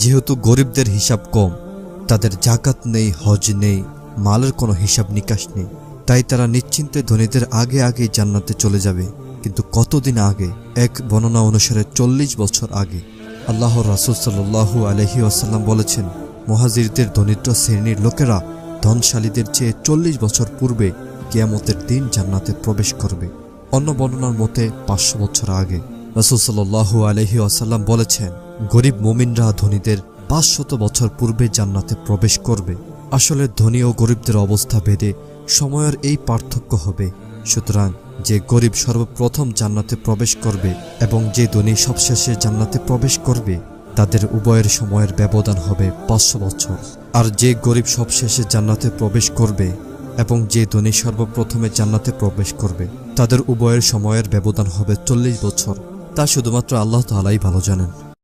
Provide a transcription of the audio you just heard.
যেহেতু গরিবদের হিসাব কম, তাদের জাকাত নেই, হজ নেই, মালের কোনো হিসাব নিকাশ নেই, তাই তারা নিশ্চিন্তে ধনীদের আগে আগেই জান্নাতে চলে যাবে। কিন্তু কতদিন আগে? এক বর্ণনা অনুসারে 40 বছর আগে। আল্লাহর রাসূল সাল্লাল্লাহু আলাইহি ওয়াসাল্লাম বলেছেন, মুহাজিরদের দরিদ্র শ্রেণীর লোকেরা ধনশালীদের চেয়ে 40 বছর পূর্বে কিয়ামতের দিন জান্নাতে প্রবেশ করবে। অন্য বর্ণনার মতে 500 বছর আগে। রাসূল সাল্লাল্লাহু আলাইহি ওয়াসাল্লাম বলেছেন, গরিব মুমিনরা ধনীদের 500 বছর পূর্বে জান্নাতে প্রবেশ করবে। আসলে ধনী ও গরিবদের অবস্থা ভেদে সময়ের এই পার্থক্য হবে। সুতরাং যে গরিব সর্বপ্রথম জান্নাতে প্রবেশ করবে এবং যে ধনী সবশেষে জান্নাতে প্রবেশ করবে, তাদের উভয়ের সময়ের ব্যবধান হবে 500 বছর। আর যে গরিব সবশেষে জান্নাতে প্রবেশ করবে এবং যে ধনী সর্বপ্রথমে জান্নাতে প্রবেশ করবে, তাদের উভয়ের সময়ের ব্যবধান হবে 40 বছর। তা শুধুমাত্র আল্লাহ তাআলাই ভালো জানেন।